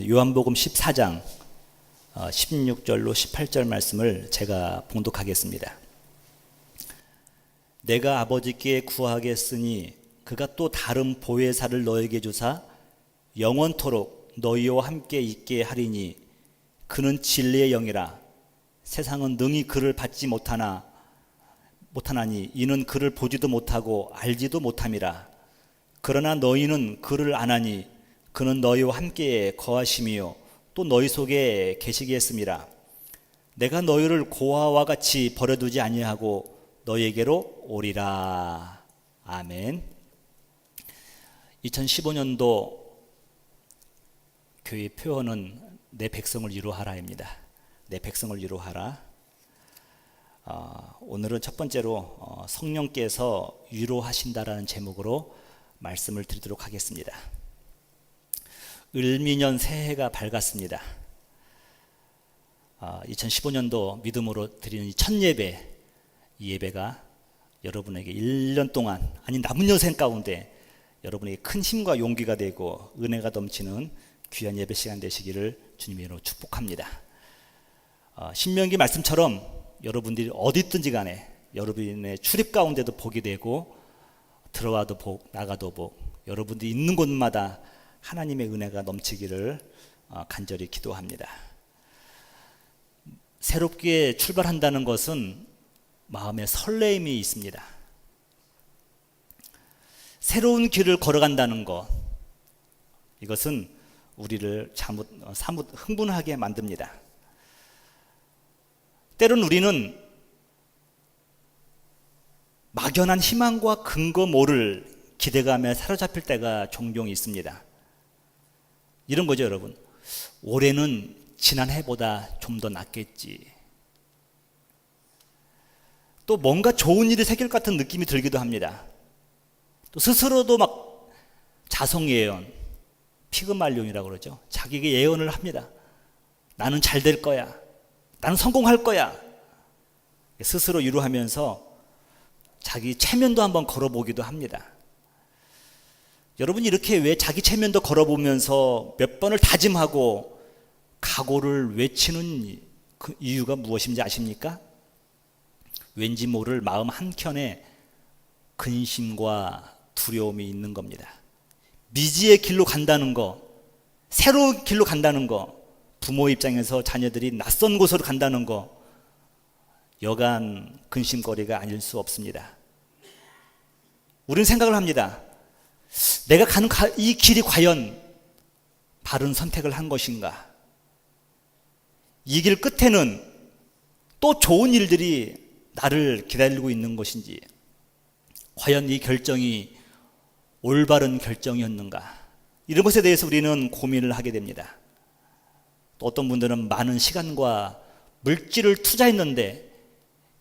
요한복음 14장 16절로 18절 말씀을 제가 봉독하겠습니다. 내가 아버지께 구하겠으니 그가 또 다른 보혜사를 너에게 주사 영원토록 너희와 함께 있게 하리니 그는 진리의 영이라. 세상은 능히 그를 받지 못하나니 이는 그를 보지도 못하고 알지도 못함이라. 그러나 너희는 그를 아나니 그는 너희와 함께 거하심이요 또 너희 속에 계시겠음이라. 내가 너희를 고아와 같이 버려두지 아니하고 너희에게로 오리라. 아멘. 2015년도 교회 표어는 내 백성을 위로하라입니다. 내 백성을 위로하라. 오늘은 첫 번째로 성령께서 위로하신다라는 제목으로 말씀을 드리도록 하겠습니다. 을미년 새해가 밝았습니다. 2015년도 믿음으로 드리는 첫 예배, 이 예배가 여러분에게 1년 동안 아니 남은 여생 가운데 여러분에게 큰 힘과 용기가 되고 은혜가 넘치는 귀한 예배 시간 되시기를 주님의 이름으로 축복합니다. 신명기 말씀처럼 여러분들이 어디 있든지 간에 여러분의 출입 가운데도 복이 되고 들어와도 복, 나가도 복, 여러분들이 있는 곳마다 하나님의 은혜가 넘치기를 간절히 기도합니다. 새롭게 출발한다는 것은 마음에 설레임이 있습니다. 새로운 길을 걸어간다는 것, 이것은 우리를 사뭇 흥분하게 만듭니다. 때론 우리는 막연한 희망과 근거 모를 기대감에 사로잡힐 때가 종종 있습니다. 이런 거죠, 여러분. 올해는 지난해보다 좀 더 낫겠지. 또 뭔가 좋은 일이 생길 것 같은 느낌이 들기도 합니다. 또 스스로도 막 자성예언, 피그말용이라고 그러죠. 자기에게 예언을 합니다. 나는 잘 될 거야. 나는 성공할 거야. 스스로 위로하면서 자기 체면도 한번 걸어보기도 합니다. 여러분, 이렇게 왜 자기 체면도 걸어보면서 몇 번을 다짐하고 각오를 외치는 그 이유가 무엇인지 아십니까? 왠지 모를 마음 한켠에 근심과 두려움이 있는 겁니다. 미지의 길로 간다는 거, 새로운 길로 간다는 거, 부모 입장에서 자녀들이 낯선 곳으로 간다는 거, 여간 근심거리가 아닐 수 없습니다. 우리는 생각을 합니다. 내가 가는 이 길이 과연 바른 선택을 한 것인가? 이 길 끝에는 또 좋은 일들이 나를 기다리고 있는 것인지, 과연 이 결정이 올바른 결정이었는가? 이런 것에 대해서 우리는 고민을 하게 됩니다. 또 어떤 분들은 많은 시간과 물질을 투자했는데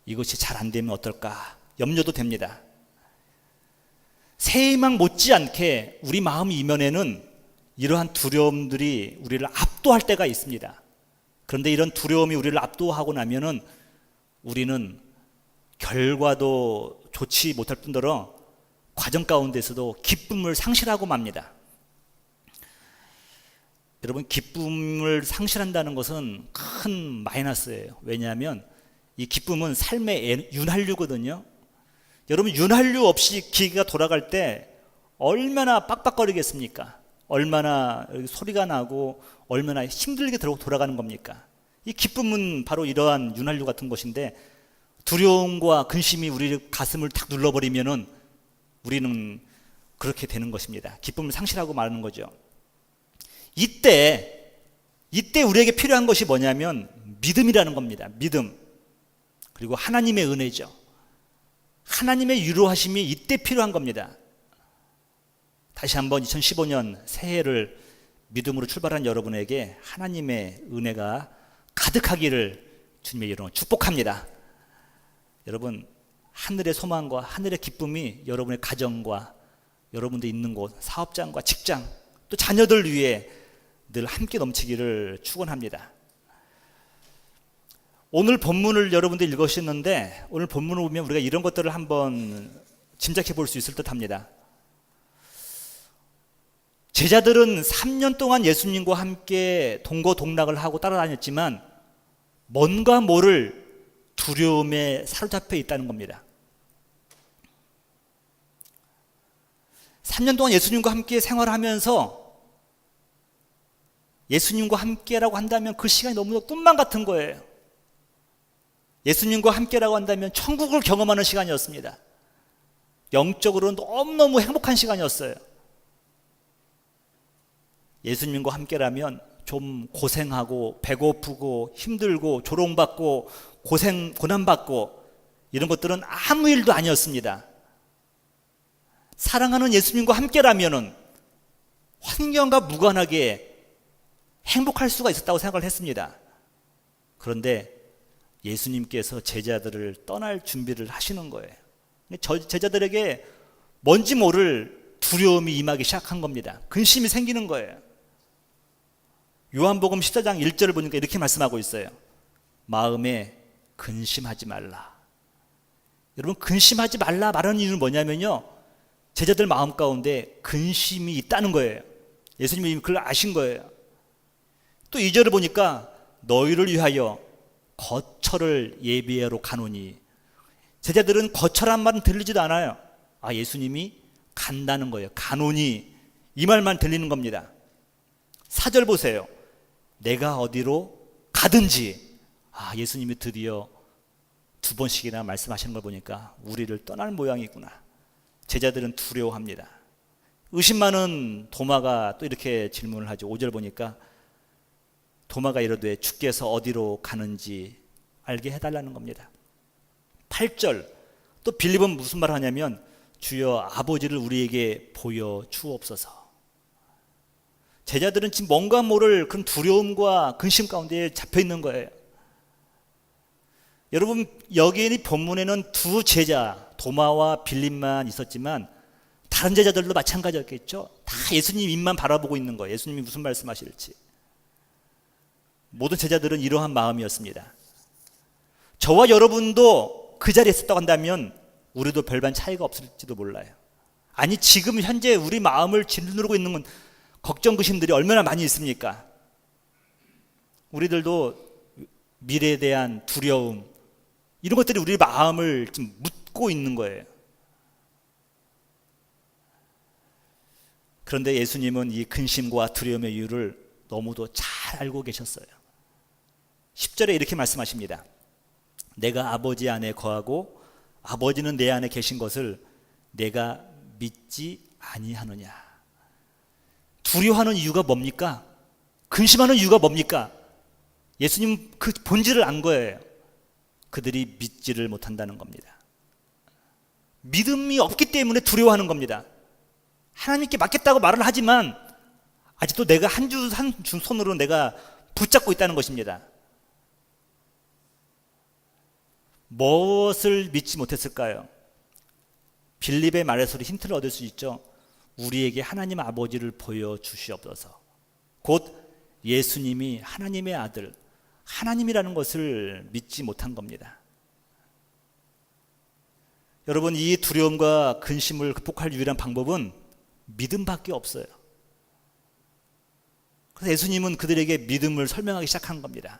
이것이 잘 안 되면 어떨까? 염려도 됩니다. 새희망 못지않게 우리 마음 이면에는 이러한 두려움들이 우리를 압도할 때가 있습니다. 그런데 이런 두려움이 우리를 압도하고 나면은 우리는 결과도 좋지 못할 뿐더러 과정 가운데서도 기쁨을 상실하고 맙니다. 여러분, 기쁨을 상실한다는 것은 큰 마이너스예요. 왜냐하면 이 기쁨은 삶의 윤활유거든요. 여러분, 윤활유 없이 기계가 돌아갈 때 얼마나 빡빡거리겠습니까? 얼마나 소리가 나고 얼마나 힘들게 돌아가는 겁니까? 이 기쁨은 바로 이러한 윤활유 같은 것인데, 두려움과 근심이 우리 가슴을 탁 눌러버리면은 우리는 그렇게 되는 것입니다. 기쁨을 상실하고 마는 거죠. 이때 우리에게 필요한 것이 뭐냐면 믿음이라는 겁니다. 믿음. 그리고 하나님의 은혜죠. 하나님의 위로하심이 이때 필요한 겁니다. 다시 한번 2015년 새해를 믿음으로 출발한 여러분에게 하나님의 은혜가 가득하기를 주님의 이름으로 축복합니다. 여러분, 하늘의 소망과 하늘의 기쁨이 여러분의 가정과 여러분들 있는 곳, 사업장과 직장, 또 자녀들 위해 늘 함께 넘치기를 축원합니다. 오늘 본문을 여러분들 읽으셨는데, 오늘 본문을 보면 우리가 이런 것들을 한번 짐작해 볼 수 있을 듯 합니다. 제자들은 3년 동안 예수님과 함께 동거동락을 하고 따라다녔지만 뭔가 모를 두려움에 사로잡혀 있다는 겁니다. 3년 동안 예수님과 함께 생활하면서 예수님과 함께라고 한다면 그 시간이 너무나 꿈만 같은 거예요. 예수님과 함께라고 한다면 천국을 경험하는 시간이었습니다. 영적으로 너무너무 행복한 시간이었어요. 예수님과 함께라면 좀 고생하고 배고프고 힘들고 조롱받고 고난받고 이런 것들은 아무 일도 아니었습니다. 사랑하는 예수님과 함께라면 환경과 무관하게 행복할 수가 있었다고 생각을 했습니다. 그런데 예수님께서 제자들을 떠날 준비를 하시는 거예요. 제자들에게 뭔지 모를 두려움이 임하기 시작한 겁니다. 근심이 생기는 거예요. 요한복음 14장 1절을 보니까 이렇게 말씀하고 있어요. 마음에 근심하지 말라. 여러분, 근심하지 말라 말하는 이유는 뭐냐면요, 제자들 마음 가운데 근심이 있다는 거예요. 예수님이 그걸 아신 거예요. 또 2절을 보니까 너희를 위하여 거처를 예비하러 가노니. 제자들은 거처란 말은 들리지도 않아요. 예수님이 간다는 거예요. 가노니, 이 말만 들리는 겁니다. 4절 보세요. 내가 어디로 가든지. 예수님이 드디어 2번씩이나 말씀하시는 걸 보니까 우리를 떠날 모양이구나. 제자들은 두려워합니다. 의심 많은 도마가 또 이렇게 질문을 하죠. 5절 보니까 도마가 이르되 주께서 어디로 가는지 알게 해달라는 겁니다. 8절 또 빌립은 무슨 말을 하냐면 주여 아버지를 우리에게 보여주옵소서. 제자들은 지금 뭔가 모를 그런 두려움과 근심 가운데 잡혀 있는 거예요. 여러분, 여기 본문에는 두 제자 도마와 빌립만 있었지만 다른 제자들도 마찬가지였겠죠. 다 예수님 입만 바라보고 있는 거예요. 예수님이 무슨 말씀하실지. 모든 제자들은 이러한 마음이었습니다. 저와 여러분도 그 자리에 있었다고 한다면 우리도 별반 차이가 없을지도 몰라요. 아니, 지금 현재 우리 마음을 짓누르고 있는 건 걱정, 근심들이 얼마나 많이 있습니까? 우리들도 미래에 대한 두려움, 이런 것들이 우리 마음을 좀 묻고 있는 거예요. 그런데 예수님은 이 근심과 두려움의 이유를 너무도 잘 알고 계셨어요. 10절에 이렇게 말씀하십니다. 내가 아버지 안에 거하고 아버지는 내 안에 계신 것을 내가 믿지 아니하느냐. 두려워하는 이유가 뭡니까? 근심하는 이유가 뭡니까? 예수님 그 본질을 안 거예요. 그들이 믿지를 못한다는 겁니다. 믿음이 없기 때문에 두려워하는 겁니다. 하나님께 맡겠다고 말을 하지만 아직도 내가 한 주 손으로 내가 붙잡고 있다는 것입니다. 무엇을 믿지 못했을까요? 빌립의 말에서 힌트를 얻을 수 있죠. 우리에게 하나님 아버지를 보여주시옵소서. 곧 예수님이 하나님의 아들, 하나님이라는 것을 믿지 못한 겁니다. 여러분, 이 두려움과 근심을 극복할 유일한 방법은 믿음밖에 없어요. 그래서 예수님은 그들에게 믿음을 설명하기 시작한 겁니다.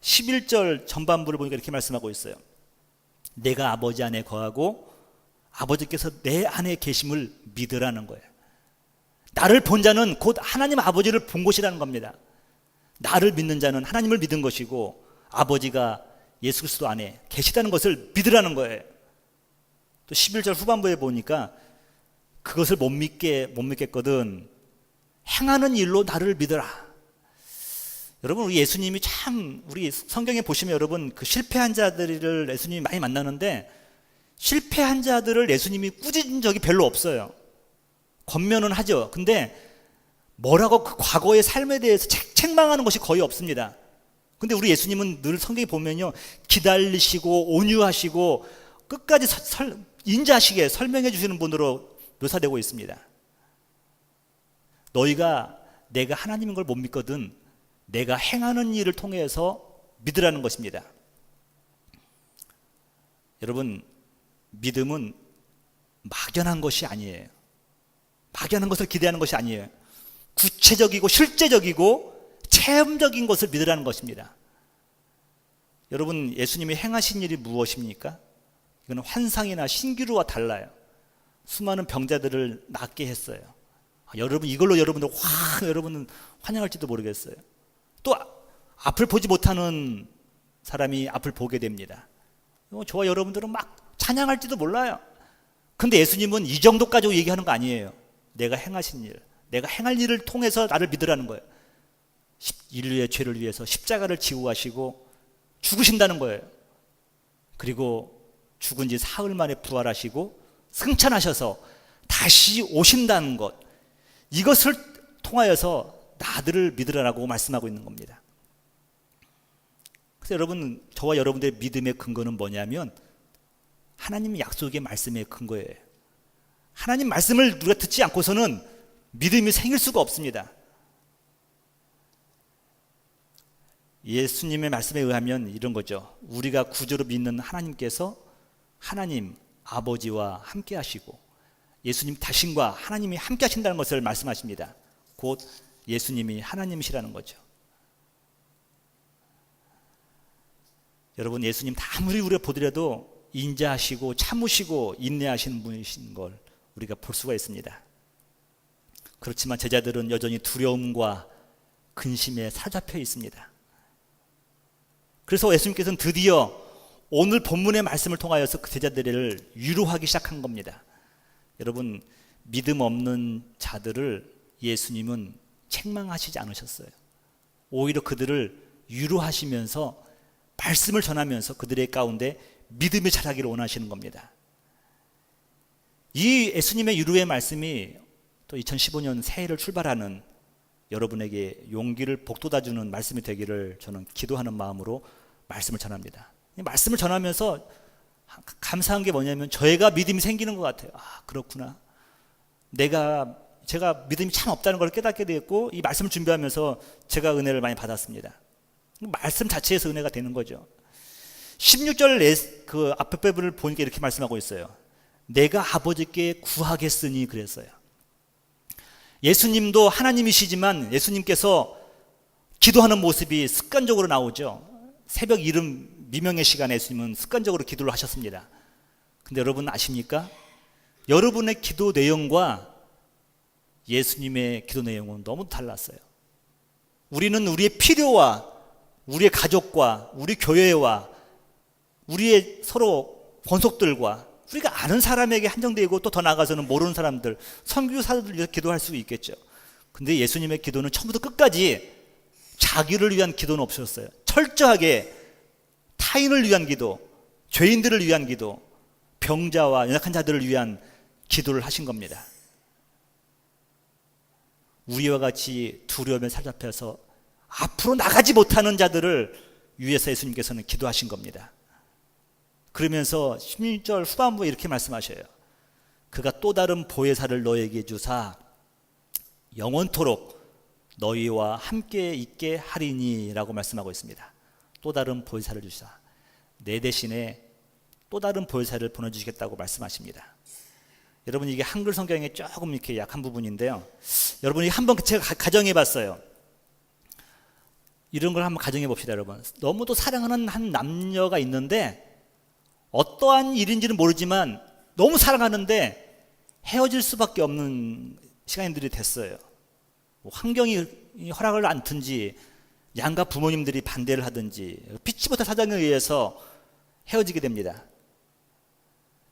11절 전반부를 보니까 이렇게 말씀하고 있어요. 내가 아버지 안에 거하고 아버지께서 내 안에 계심을 믿으라는 거예요. 나를 본 자는 곧 하나님 아버지를 본 것이라는 겁니다. 나를 믿는 자는 하나님을 믿은 것이고 아버지가 예수 그리스도 안에 계시다는 것을 믿으라는 거예요. 또 11절 후반부에 보니까 그것을 못 믿겠거든 행하는 일로 나를 믿으라. 여러분, 우리 예수님이 참, 우리 성경에 보시면 여러분 그 실패한 자들을 예수님이 많이 만나는데 실패한 자들을 예수님이 꾸짖은 적이 별로 없어요. 권면은 하죠. 근데 뭐라고 그 과거의 삶에 대해서 책망하는 것이 거의 없습니다. 근데 우리 예수님은 늘 성경에 보면요, 기다리시고 온유하시고 끝까지 인자하시게 설명해 주시는 분으로 묘사되고 있습니다. 너희가 내가 하나님인 걸 못 믿거든 내가 행하는 일을 통해서 믿으라는 것입니다. 여러분, 믿음은 막연한 것이 아니에요. 막연한 것을 기대하는 것이 아니에요. 구체적이고 실제적이고 체험적인 것을 믿으라는 것입니다. 여러분, 예수님이 행하신 일이 무엇입니까? 이건 환상이나 신기루와 달라요. 수많은 병자들을 낫게 했어요. 여러분, 이걸로 여러분은 환영할지도 모르겠어요. 또 앞을 보지 못하는 사람이 앞을 보게 됩니다. 저와 여러분들은 막 찬양할지도 몰라요. 근데 예수님은 이 정도까지 얘기하는 거 아니에요. 내가 행하신 일, 내가 행할 일을 통해서 나를 믿으라는 거예요. 인류의 죄를 위해서 십자가를 지고 가시고 죽으신다는 거예요. 그리고 죽은 지 사흘 만에 부활하시고 승천하셔서 다시 오신다는 것, 이것을 통하여서 나들을 믿으라고 말씀하고 있는 겁니다. 그래서 여러분, 저와 여러분들의 믿음의 근거는 뭐냐면 하나님 약속의 말씀의 근거예요. 하나님 말씀을 우리가 듣지 않고서는 믿음이 생길 수가 없습니다. 예수님의 말씀에 의하면 이런 거죠. 우리가 구주로 믿는 하나님께서 하나님 아버지와 함께 하시고 예수님 자신과 하나님이 함께 하신다는 것을 말씀하십니다. 곧 예수님이 하나님이시라는 거죠. 여러분, 예수님 아무리 우리가 보더라도 인자하시고 참으시고 인내하시는 분이신 걸 우리가 볼 수가 있습니다. 그렇지만 제자들은 여전히 두려움과 근심에 사로잡혀 있습니다. 그래서 예수님께서는 드디어 오늘 본문의 말씀을 통하여서 그 제자들을 위로하기 시작한 겁니다. 여러분, 믿음 없는 자들을 예수님은 책망하시지 않으셨어요. 오히려 그들을 위로하시면서 말씀을 전하면서 그들의 가운데 믿음이 자라기를 원하시는 겁니다. 이 예수님의 위로의 말씀이 또 2015년 새해를 출발하는 여러분에게 용기를 북돋아주는 말씀이 되기를 저는 기도하는 마음으로 말씀을 전합니다. 말씀을 전하면서 감사한 게 뭐냐면 저희가 믿음이 생기는 것 같아요. 아, 그렇구나. 제가 믿음이 참 없다는 걸 깨닫게 되었고 이 말씀을 준비하면서 제가 은혜를 많이 받았습니다. 말씀 자체에서 은혜가 되는 거죠. 16절 그 앞에 부분을 보니까 이렇게 말씀하고 있어요. 내가 아버지께 구하겠으니 그랬어요. 예수님도 하나님이시지만 예수님께서 기도하는 모습이 습관적으로 나오죠. 새벽 이른 미명의 시간에 예수님은 습관적으로 기도를 하셨습니다. 근데 여러분 아십니까? 여러분의 기도 내용과 예수님의 기도 내용은 너무 달랐어요. 우리는 우리의 필요와 우리의 가족과 우리 교회와 우리의 서로 권속들과 우리가 아는 사람에게 한정되고 또 더 나아가서는 모르는 사람들, 선교사들을 위해서 기도할 수 있겠죠. 근데 예수님의 기도는 처음부터 끝까지 자기를 위한 기도는 없었어요. 철저하게 타인을 위한 기도, 죄인들을 위한 기도, 병자와 연약한 자들을 위한 기도를 하신 겁니다. 우리와 같이 두려움에 사로잡혀서 앞으로 나가지 못하는 자들을 위해서 예수님께서는 기도하신 겁니다. 그러면서 16절 후반부에 이렇게 말씀하셔요. 그가 또 다른 보혜사를 너에게 주사 영원토록 너희와 함께 있게 하리니 라고 말씀하고 있습니다. 또 다른 보혜사를 주사 내 대신에 또 다른 보혜사를 보내주시겠다고 말씀하십니다. 여러분, 이게 한글 성경에 조금 이렇게 약한 부분인데요. 여러분이 한번 제가 가정해 봤어요. 이런 걸 한번 가정해 봅시다. 여러분, 너무도 사랑하는 한 남녀가 있는데 어떠한 일인지는 모르지만 너무 사랑하는데 헤어질 수밖에 없는 시간들이 됐어요. 환경이 허락을 않든지 양가 부모님들이 반대를 하든지 피치 못할 사정에 의해서 헤어지게 됩니다.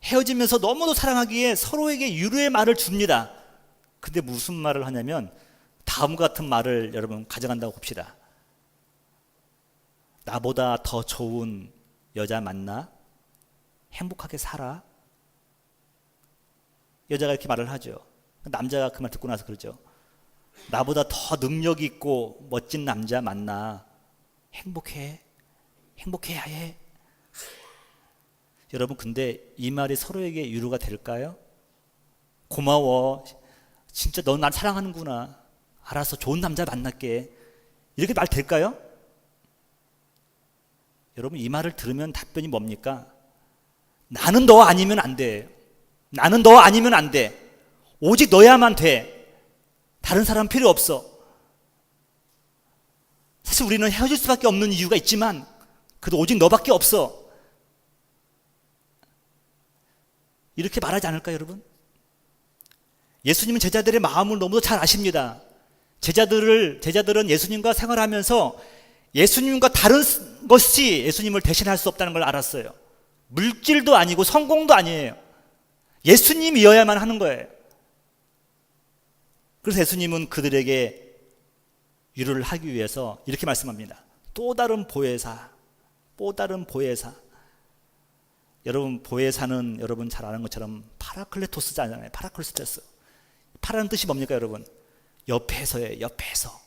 헤어지면서 너무도 사랑하기에 서로에게 위로의 말을 줍니다. 근데 무슨 말을 하냐면 다음과 같은 말을 여러분 가져간다고 봅시다. 나보다 더 좋은 여자 만나? 행복하게 살아? 여자가 이렇게 말을 하죠. 남자가 그 말 듣고 나서 그러죠. 나보다 더 능력 있고 멋진 남자 만나? 행복해야 해. 여러분, 근데 이 말이 서로에게 위로가 될까요? 고마워. 진짜 너 날 사랑하는구나. 알았어. 좋은 남자 만날게. 이렇게 말 될까요? 여러분, 이 말을 들으면 답변이 뭡니까? 나는 너 아니면 안 돼. 나는 너 아니면 안 돼. 오직 너야만 돼. 다른 사람 필요 없어. 사실 우리는 헤어질 수밖에 없는 이유가 있지만 그래도 오직 너밖에 없어. 이렇게 말하지 않을까요, 여러분? 예수님은 제자들의 마음을 너무도 잘 아십니다. 제자들은 예수님과 생활하면서 예수님과 다른 것이 예수님을 대신할 수 없다는 걸 알았어요. 물질도 아니고 성공도 아니에요. 예수님이어야만 하는 거예요. 그래서 예수님은 그들에게 위로를 하기 위해서 이렇게 말씀합니다. 또 다른 보혜사. 여러분, 보혜사는 여러분 잘 아는 것처럼 파라클레토스잖아요. 파라클레토스. 파라는 뜻이 뭡니까, 여러분? 옆에서예요. 옆에서.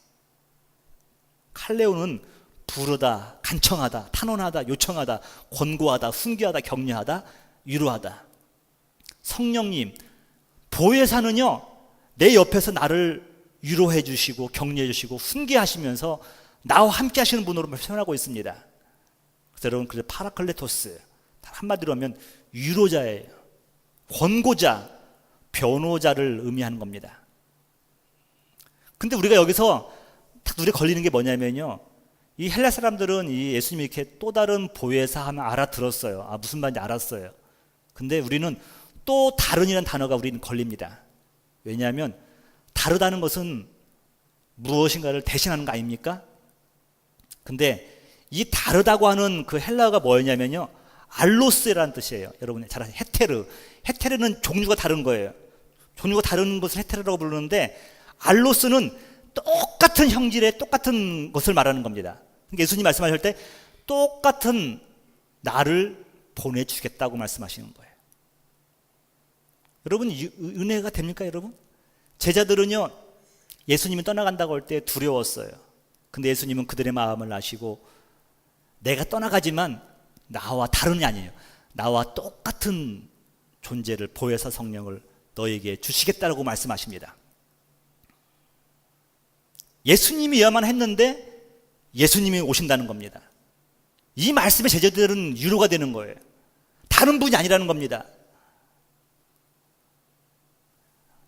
칼레오는 부르다, 간청하다, 탄원하다, 요청하다, 권고하다, 훈계하다, 격려하다, 위로하다. 성령님, 보혜사는요, 내 옆에서 나를 위로해 주시고 격려해 주시고 훈계하시면서 나와 함께 하시는 분으로 표현하고 있습니다. 그래서 여러분, 그래서 파라클레토스, 한마디로 하면 위로자예요. 권고자, 변호자를 의미하는 겁니다. 근데 우리가 여기서 딱 눈에 걸리는 게 뭐냐면요, 이 헬라 사람들은 이 예수님이 이렇게 또 다른 보혜사 하면 알아들었어요. 아, 무슨 말인지 알았어요. 근데 우리는 또 다른이라는 단어가 우리는 걸립니다. 왜냐하면 다르다는 것은 무엇인가를 대신하는 거 아닙니까? 근데 이 다르다고 하는 그 헬라어가 뭐였냐면요, 알로스라는 뜻이에요. 여러분 잘 아시는 헤테르. 헤테르는 종류가 다른 거예요. 종류가 다른 것을 헤테르라고 부르는데, 알로스는 똑같은 형질의 똑같은 것을 말하는 겁니다. 그러니까 예수님 말씀하실 때 똑같은 나를 보내주겠다고 말씀하시는 거예요. 여러분, 은혜가 됩니까, 여러분? 제자들은요, 예수님이 떠나간다고 할 때 두려웠어요. 근데 예수님은 그들의 마음을 아시고, 내가 떠나가지만 나와 다른이 아니에요. 나와 똑같은 존재를, 보혜사 성령을 너에게 주시겠다라고 말씀하십니다. 예수님이야만 했는데 예수님이 오신다는 겁니다. 이 말씀에 제자들은 위로가 되는 거예요. 다른 분이 아니라는 겁니다.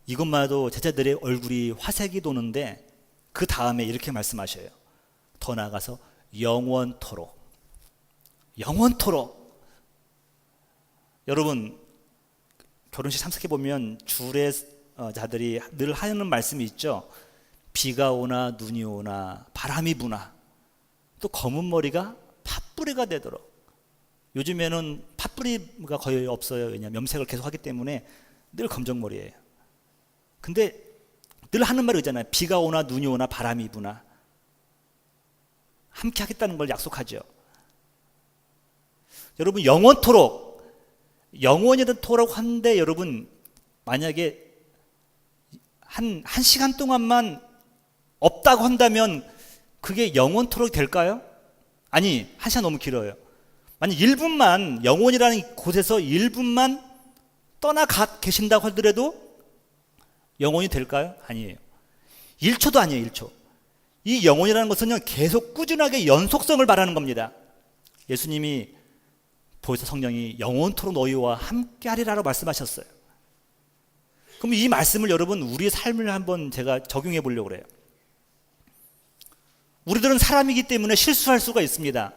이것만 해도 제자들의 얼굴이 화색이 도는데, 그 다음에 이렇게 말씀하셔요. 더 나아가서 영원토록. 여러분, 결혼식 참석해 보면 주례자들이 늘 하는 말씀이 있죠. 비가 오나 눈이 오나 바람이 부나 또 검은 머리가 팥뿌리가 되도록. 요즘에는 팥뿌리가 거의 없어요. 왜냐하면 염색을 계속 하기 때문에 늘 검정머리예요. 근데 늘 하는 말이 있잖아요. 비가 오나 눈이 오나 바람이 부나 함께 하겠다는 걸 약속하죠. 여러분, 영원이라고 하는데, 여러분, 만약에 한 시간 동안만 없다고 한다면 그게 영원토록 될까요? 아니, 한 시간 너무 길어요. 만약 1분만, 영원이라는 곳에서 1분만 떠나 계신다고 하더라도 영원이 될까요? 아니에요. 1초도 아니에요. 1초. 이 영원이라는 것은요, 계속 꾸준하게 연속성을 말하는 겁니다. 예수님이 보혜사 성령이 영원토록 너희와 함께 하리라고 말씀하셨어요. 그럼 이 말씀을 여러분, 우리의 삶을 한번 제가 적용해 보려고 그래요. 우리들은 사람이기 때문에 실수할 수가 있습니다.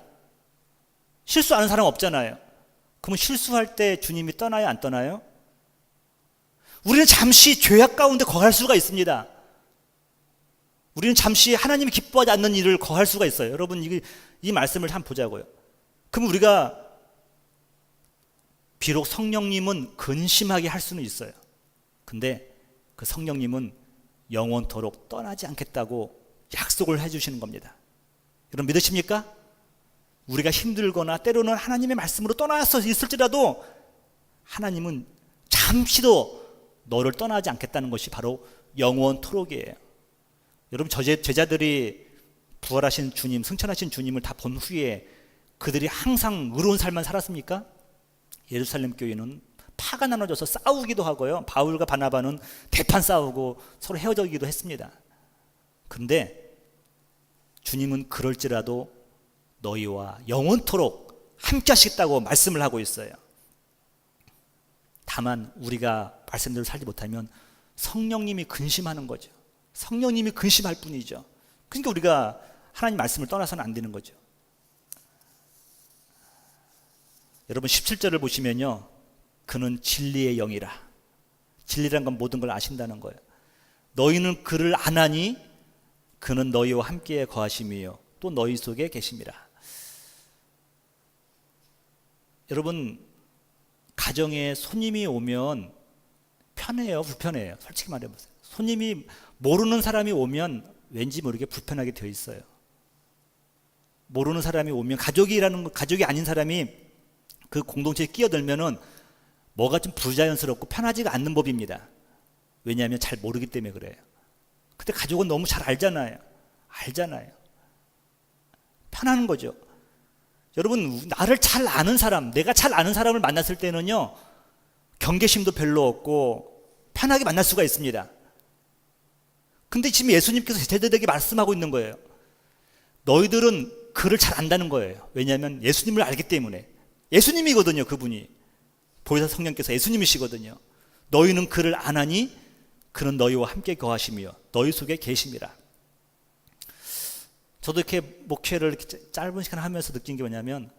실수하는 사람 없잖아요. 그러면 실수할 때 주님이 떠나요, 안 떠나요? 우리는 잠시 죄악 가운데 거할 수가 있습니다. 우리는 잠시 하나님이 기뻐하지 않는 일을 거할 수가 있어요. 여러분, 이 말씀을 한번 보자고요. 그럼 우리가 비록 성령님은 근심하게 할 수는 있어요. 근데 그 성령님은 영원토록 떠나지 않겠다고 약속을 해주시는 겁니다. 여러분, 믿으십니까? 우리가 힘들거나 때로는 하나님의 말씀으로 떠나서 있을지라도 하나님은 잠시도 너를 떠나지 않겠다는 것이 바로 영원토록이에요. 여러분, 제자들이 부활하신 주님, 승천하신 주님을 다 본 후에 그들이 항상 의로운 삶만 살았습니까? 예루살렘 교회는 파가 나눠져서 싸우기도 하고요, 바울과 바나바는 대판 싸우고 서로 헤어지기도 했습니다. 그런데 주님은 그럴지라도 너희와 영원토록 함께 하시겠다고 말씀을 하고 있어요. 다만 우리가 말씀대로 살지 못하면 성령님이 근심하는 거죠. 성령님이 근심할 뿐이죠. 그러니까 우리가 하나님 말씀을 떠나서는 안 되는 거죠. 여러분 17절을 보시면요, 그는 진리의 영이라. 진리란 건 모든 걸 아신다는 거예요. 너희는 그를 아나니 그는 너희와 함께 거하심이요 또 너희 속에 계심이라. 여러분, 가정에 손님이 오면 편해요, 불편해요? 솔직히 말해보세요. 손님이 모르는 사람이 오면 왠지 모르게 불편하게 되어 있어요. 모르는 사람이 오면, 가족이 아닌 사람이 그 공동체에 끼어들면은 뭐가 좀 부자연스럽고 편하지가 않는 법입니다. 왜냐하면 잘 모르기 때문에 그래요. 근데 가족은 너무 잘 알잖아요. 편한 거죠. 여러분, 나를 잘 아는 사람, 내가 잘 아는 사람을 만났을 때는요, 경계심도 별로 없고 편하게 만날 수가 있습니다. 근데 지금 예수님께서 제자들에게 말씀하고 있는 거예요. 너희들은 그를 잘 안다는 거예요. 왜냐하면 예수님을 알기 때문에. 예수님이거든요, 그분이. 보혜사 성령께서 예수님이시거든요. 너희는 그를 아나니 그는 너희와 함께 거하시며 너희 속에 계심이라. 저도 이렇게 목회를 이렇게 짧은 시간 하면서 느낀 게 뭐냐면,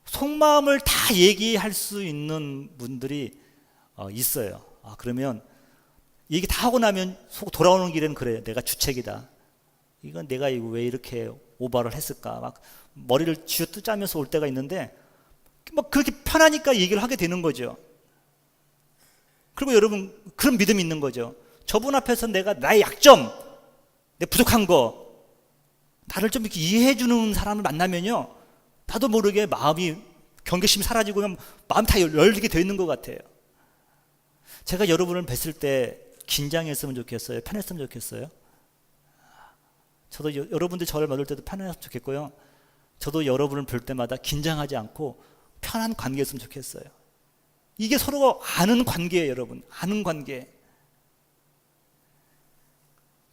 속마음을 다 얘기할 수 있는 분들이 있어요. 그러면 얘기 다 하고 나면 속 돌아오는 길에는 그래요. 내가 주책이다. 이건 내가 이거 왜 이렇게 오바를 했을까? 막 머리를 쥐어짜면서 올 때가 있는데, 막 그렇게 편하니까 얘기를 하게 되는 거죠. 그리고 여러분, 그런 믿음이 있는 거죠. 저분 앞에서 내가 나의 약점, 내 부족한 거, 나를 좀 이렇게 이해해 주는 사람을 만나면요, 나도 모르게 마음이, 경계심이 사라지고 그냥 마음이 다 열리게 되어 있는 것 같아요. 제가 여러분을 뵀을 때 긴장했으면 좋겠어요? 편했으면 좋겠어요? 저도 여러분들 저를 만날 때도 편했으면 좋겠고요. 저도 여러분을 볼 때마다 긴장하지 않고 편한 관계였으면 좋겠어요. 이게 서로가 아는 관계예요, 여러분. 아는 관계.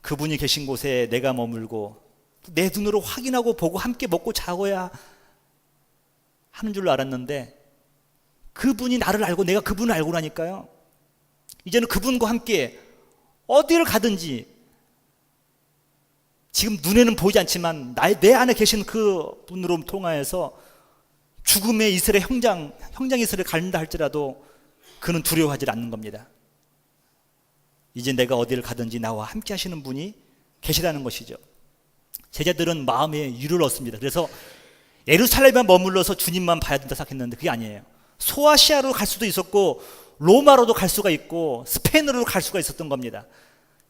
그분이 계신 곳에 내가 머물고 내 눈으로 확인하고 보고 함께 먹고 자고야 하는 줄로 알았는데, 그분이 나를 알고 내가 그분을 알고 나니까요, 이제는 그분과 함께 어디를 가든지, 지금 눈에는 보이지 않지만 내 안에 계신 그 분으로 통하여서 죽음의 이슬의 형장 이슬을 가린다 할지라도 그는 두려워하지 않는 겁니다. 이제 내가 어디를 가든지 나와 함께 하시는 분이 계시다는 것이죠. 제자들은 마음에 유를 얻습니다. 그래서 예루살렘에 머물러서 주님만 봐야 된다 생각했는데 그게 아니에요. 소아시아로 갈 수도 있었고 로마로도 갈 수가 있고 스페인으로 갈 수가 있었던 겁니다.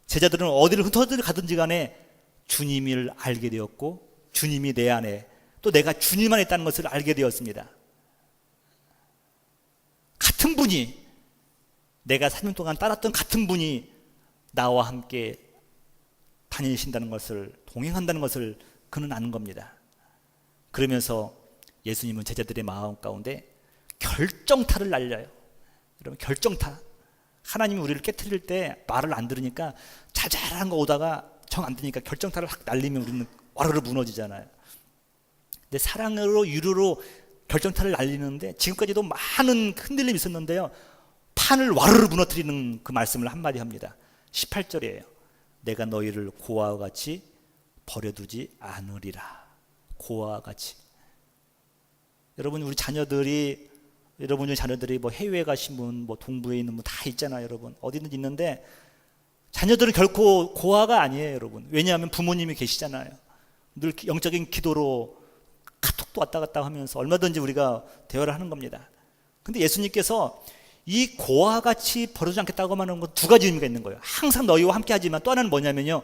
제자들은 어디를 가든지 간에 주님을 알게 되었고, 주님이 내 안에, 또 내가 주님 안에 있다는 것을 알게 되었습니다. 같은 분이, 내가 3년 동안 따랐던 같은 분이 나와 함께 다니신다는 것을, 동행한다는 것을 그는 아는 겁니다. 그러면서 예수님은 제자들의 마음 가운데 결정타를 날려요. 여러분, 결정타. 하나님이 우리를 깨트릴 때 말을 안 들으니까 잘잘한 거 오다가 정 안 되니까 결정타를 확 날리면 우리는 와르르 무너지잖아요. 근데 사랑으로, 유료로 결정타를 날리는데 지금까지도 많은 흔들림이 있었는데요, 판을 와르르 무너뜨리는 그 말씀을 한마디 합니다. 18절이에요. 내가 너희를 고아와 같이 버려두지 않으리라. 고아와 같이. 여러분, 우리 자녀들이, 여러분 중 자녀들이 뭐 해외에 가신 분, 뭐 동부에 있는 분 다 있잖아요, 여러분. 어디든지 있는데 자녀들은 결코 고아가 아니에요, 여러분. 왜냐하면 부모님이 계시잖아요. 늘 영적인 기도로 카톡도 왔다 갔다 하면서 얼마든지 우리가 대화를 하는 겁니다. 근데 예수님께서 이 고아같이 버려두지 않겠다고 하는 건 두 가지 의미가 있는 거예요. 항상 너희와 함께 하지만 또 하나는 뭐냐면요,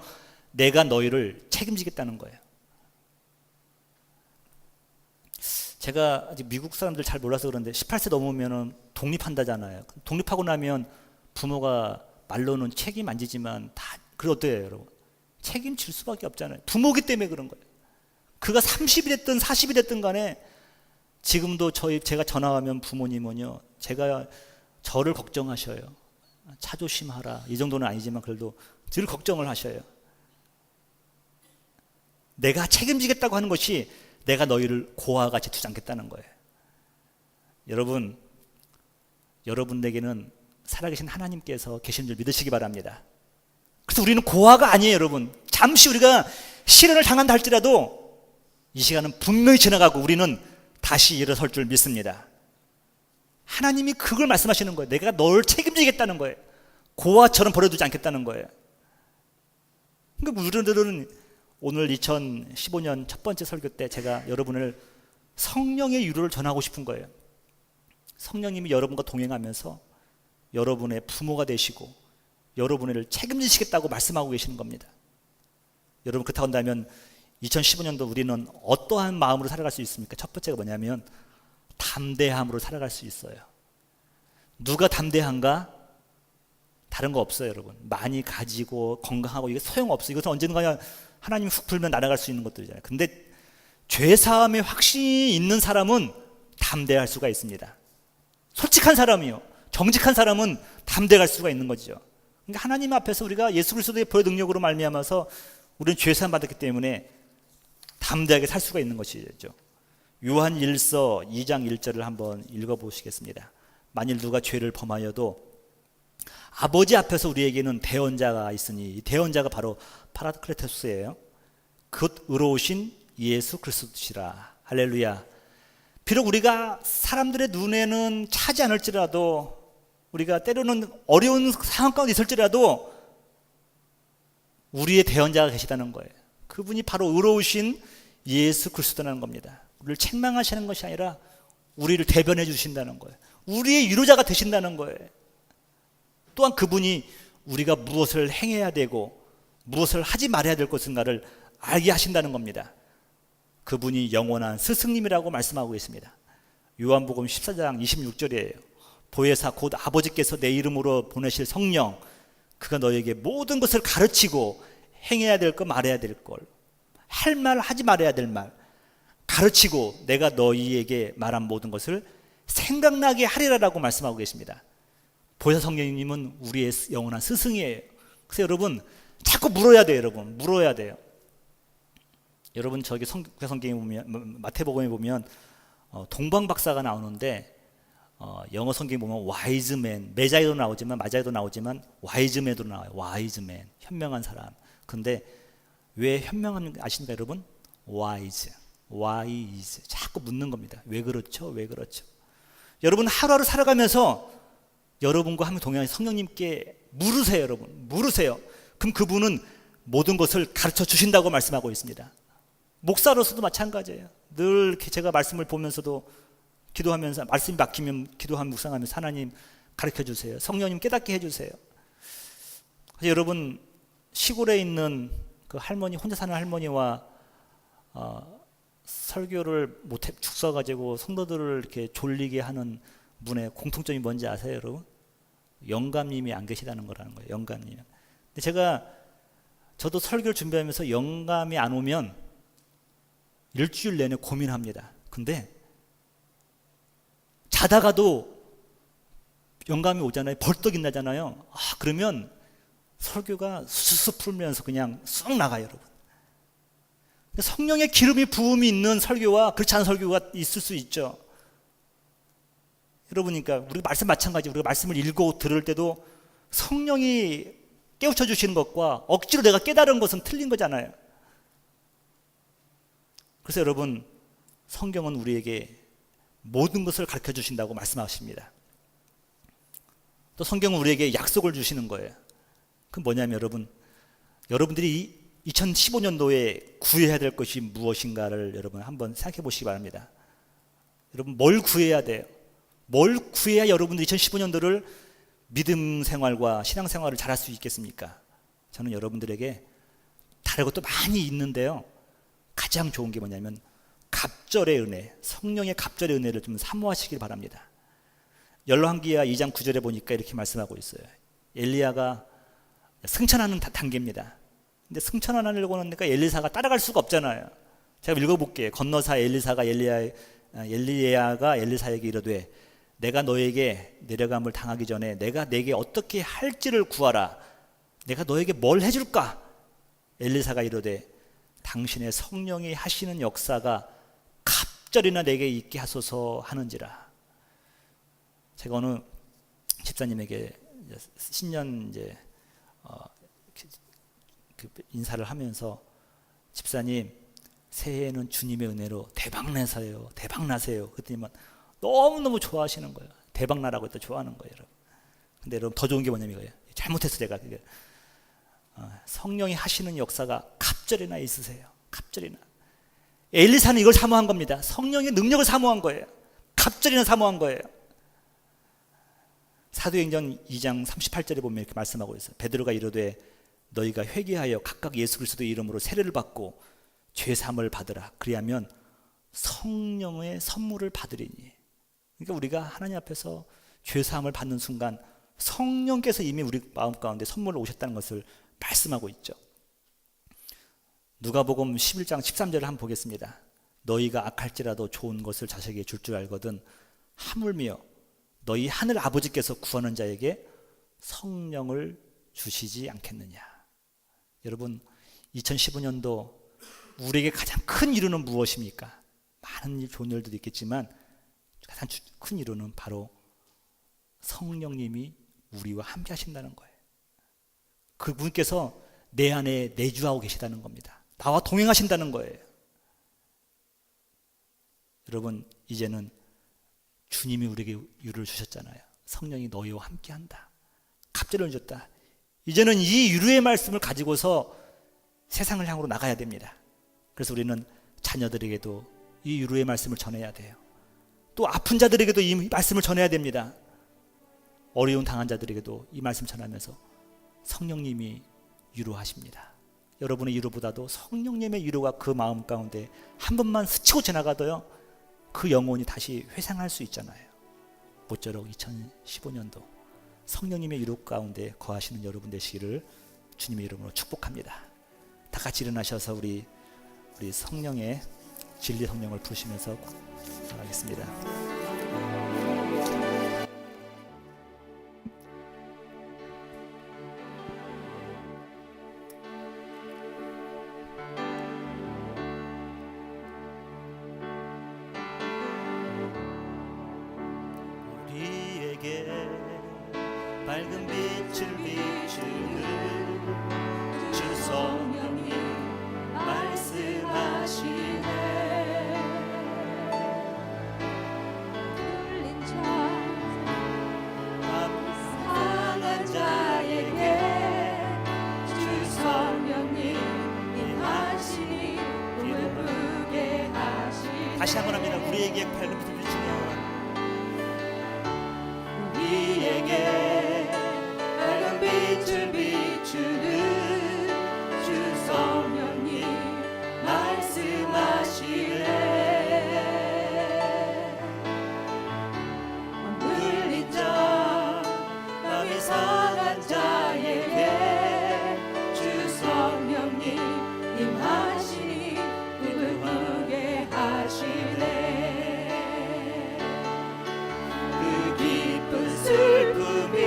내가 너희를 책임지겠다는 거예요. 제가 아직 미국 사람들 잘 몰라서 그런데 18세 넘으면 독립한다잖아요. 독립하고 나면 부모가 말로는 책임 안 지지만 다, 그래 어때요, 여러분? 책임질 수밖에 없잖아요. 부모기 때문에 그런 거예요. 그가 30이 됐든 40이 됐든 간에 지금도 제가 전화하면 부모님은요, 저를 걱정하셔요. 차 조심하라. 이 정도는 아니지만 그래도 늘 걱정을 하셔요. 내가 책임지겠다고 하는 것이 내가 너희를 고아같이 두지 않겠다는 거예요. 여러분, 여러분에게는 살아계신 하나님께서 계신 줄 믿으시기 바랍니다. 그래서 우리는 고아가 아니에요, 여러분. 잠시 우리가 시련을 당한다 할지라도 이 시간은 분명히 지나가고 우리는 다시 일어설 줄 믿습니다. 하나님이 그걸 말씀하시는 거예요. 내가 널 책임지겠다는 거예요. 고아처럼 버려두지 않겠다는 거예요. 그러니까 우리들은 오늘 2015년 첫 번째 설교 때 제가 여러분을 성령의 유로를 전하고 싶은 거예요. 성령님이 여러분과 동행하면서 여러분의 부모가 되시고 여러분을 책임지시겠다고 말씀하고 계시는 겁니다. 여러분, 그렇다고 한다면 2015년도 우리는 어떠한 마음으로 살아갈 수 있습니까? 첫 번째가 뭐냐면 담대함으로 살아갈 수 있어요. 누가 담대한가? 다른 거 없어요, 여러분. 많이 가지고 건강하고 이게 소용없어요. 이것은 언젠가 하나님이 훅 불면 날아갈 수 있는 것들이잖아요. 근데 죄사함의 확신이 있는 사람은 담대할 수가 있습니다. 솔직한 사람이요, 정직한 사람은 담대할 수가 있는 거죠. 그러니까 하나님 앞에서 우리가 예수 그리스도의 보혈 능력으로 말미암아서 우리는 죄사함 받았기 때문에 담대하게 살 수가 있는 것이죠. 요한 1서 2장 1절을 한번 읽어보시겠습니다. 만일 누가 죄를 범하여도 아버지 앞에서 우리에게는 대언자가 있으니 이 대언자가 바로 파라클레토스예요. 곧 의로우신 예수 그리스도시라. 할렐루야. 비록 우리가 사람들의 눈에는 차지 않을지라도, 우리가 때로는 어려운 상황 가운데 있을지라도 우리의 대언자가 계시다는 거예요. 그분이 바로 의로우신 예수 그리스도라는 겁니다. 우리를 책망하시는 것이 아니라 우리를 대변해 주신다는 거예요. 우리의 위로자가 되신다는 거예요. 또한 그분이 우리가 무엇을 행해야 되고 무엇을 하지 말아야 될 것인가를 알게 하신다는 겁니다. 그분이 영원한 스승님이라고 말씀하고 있습니다. 요한복음 14장 26절이에요. 보혜사 곧 아버지께서 내 이름으로 보내실 성령, 그가 너에게 모든 것을 가르치고 행해야 될 것, 말해야 될 걸, 할 말, 하지 말아야 될 말 가르치고 내가 너희에게 말한 모든 것을 생각나게 하리라라고 말씀하고 계십니다. 보혜사 성령님은 우리의 영원한 스승이에요. 그래서 여러분 자꾸 물어야 돼요. 여러분 물어야 돼요. 여러분 저기 성경에 보면, 마태복음에 보면 동방 박사가 나오는데 영어 성경에 보면 와이즈맨, 메자이도 나오지만 마자이도 나오지만 와이즈맨도 나와요. 와이즈맨, 현명한 사람. 근데 왜 현명한 아십니까 여러분? 와이즈 자꾸 묻는 겁니다. 왜 그렇죠? 왜 그렇죠? 여러분 하루하루 살아가면서 여러분과 함께 동행하는 성령님께 물으세요. 여러분 물으세요. 그럼 그분은 모든 것을 가르쳐 주신다고 말씀하고 있습니다. 목사로서도 마찬가지예요. 늘 이렇게 제가 말씀을 보면서도 기도하면서, 말씀이 막히면 기도하며 묵상하면서 하나님 가르쳐 주세요. 성령님 깨닫게 해주세요. 그래서 여러분 시골에 있는 그 할머니, 혼자 사는 할머니와 설교를 못해 죽서가지고 성도들을 이렇게 졸리게 하는 분의 공통점이 뭔지 아세요, 여러분? 영감님이 안 계시다는 거라는 거예요. 영감님. 근데 저도 설교를 준비하면서 영감이 안 오면 일주일 내내 고민합니다. 근데 자다가도 영감이 오잖아요. 벌떡 일어나잖아요. 그러면 설교가 수수 풀면서 그냥 쑥 나가요, 여러분. 성령의 기름이 부음이 있는 설교와 그렇지 않은 설교가 있을 수 있죠. 여러분이니까 우리 말씀 마찬가지. 우리가 말씀을 읽고 들을 때도 성령이 깨우쳐 주시는 것과 억지로 내가 깨달은 것은 틀린 거잖아요. 그래서 여러분 성경은 우리에게 모든 것을 가르쳐 주신다고 말씀하십니다. 또 성경은 우리에게 약속을 주시는 거예요. 그건 뭐냐면 여러분들이 2015년도에 구해야 될 것이 무엇인가를 여러분 한번 생각해 보시기 바랍니다. 여러분 뭘 구해야 돼요? 뭘 구해야 여러분들이 2015년도를 믿음 생활과 신앙 생활을 잘할 수 있겠습니까? 저는 여러분들에게 다른 것도 많이 있는데요, 가장 좋은 게 뭐냐면 갑절의 은혜, 성령의 갑절의 은혜를 좀 사모하시길 바랍니다. 열왕기하 2장 9절에 보니까 이렇게 말씀하고 있어요. 엘리야가 승천하는 단계입니다. 근데 승천하려고 하니까 엘리사가 따라갈 수가 없잖아요. 제가 읽어볼게요. 건너사 엘리야가 엘리사에게 이르되 내가 너에게 내려감을 당하기 전에 내가 내게 어떻게 할지를 구하라. 내가 너에게 뭘 해줄까? 엘리사가 이르되 당신의 성령이 하시는 역사가 갑절이나 내게 있게 하소서 하는지라. 제가 어느 집사님에게 신년 인사를 하면서 집사님 새해에는 주님의 은혜로 대박나세요, 대박나세요. 그랬더니 너무너무 좋아하시는 거예요. 대박나라고 또 좋아하는 거예요, 여러분. 근데 여러분 더 좋은 게 뭐냐면 이거예요. 잘못해서 제가 성령이 하시는 역사가 갑절이나 있으세요. 갑절이나. 엘리사는 이걸 사모한 겁니다. 성령의 능력을 사모한 거예요. 갑절이나 사모한 거예요. 사도행전 2장 38절에 보면 이렇게 말씀하고 있어요. 베드로가 이르되 너희가 회개하여 각각 예수 그리스도의 이름으로 세례를 받고 죄 사함을 받으라. 그리하면 성령의 선물을 받으리니. 그러니까 우리가 하나님 앞에서 죄 사함을 받는 순간 성령께서 이미 우리 마음 가운데 선물을 오셨다는 것을 말씀하고 있죠. 누가복음 11장 13절을 한번 보겠습니다. 너희가 악할지라도 좋은 것을 자식에게 줄 알거든 하물며 너희 하늘 아버지께서 구하는 자에게 성령을 주시지 않겠느냐. 여러분 2015년도 우리에게 가장 큰 이루는 무엇입니까? 많은 좋은 일들도 있겠지만 가장 큰 이루는 바로 성령님이 우리와 함께 하신다는 거예요. 그분께서 내 안에 내주하고 계시다는 겁니다. 나와 동행하신다는 거예요. 여러분 이제는 주님이 우리에게 유를 주셨잖아요. 성령이 너희와 함께 한다. 갑절을 주셨다. 이제는 이 유루의 말씀을 가지고서 세상을 향으로 나가야 됩니다. 그래서 우리는 자녀들에게도 이 유루의 말씀을 전해야 돼요. 또 아픈 자들에게도 이 말씀을 전해야 됩니다. 어려운 당한 자들에게도 이 말씀 전하면서 성령님이 위로하십니다. 여러분의 위로보다도 성령님의 위로가 그 마음 가운데 한 번만 스치고 지나가도요 그 영혼이 다시 회상할 수 있잖아요. 모쪼록 2015년도 성령님의 위로 가운데 거하시는 여러분 되시기를 주님의 이름으로 축복합니다. 다 같이 일어나셔서 우리 성령의 진리 성령을 부르시면서 나가겠습니다. 밝은 빛을 비추는 주 성령님 말씀하시네. 풀린 자 상한 자에게 주 성령님 임하시니 꿈을 꾸게 하시네. 다시 한번 합니다. 우리에게 밝은 빛을 비추는 우리에게 빛을 비추는 주 성령님 말씀하시네. 물린 자 마음이 상한 자에게 주 성령님 임하시니 꿈을 꾸게 하시네. 그 깊은 슬픔이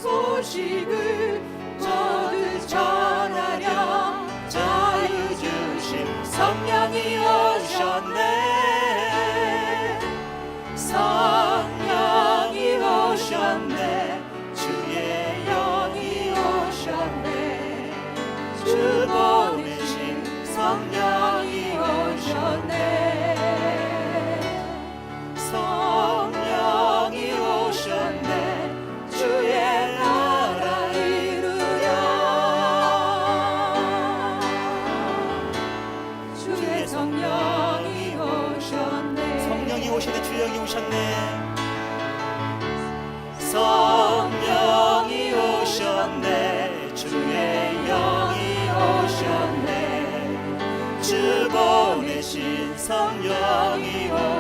소식을 모두 전하려 자유 주신 성령이 오셨네. 성령이 오셨네. 주의 영이 오셨네. 주 보내신 성령이 오셨네. 성령이 오셨네. 주의 나라 이루려. 주의 성령이 오셨네. 성령이 오시네. 주의 영이 오셨네. 성령이 오셨네. 주의 영이 오셨네. 주 보내신 성령이 오셨네.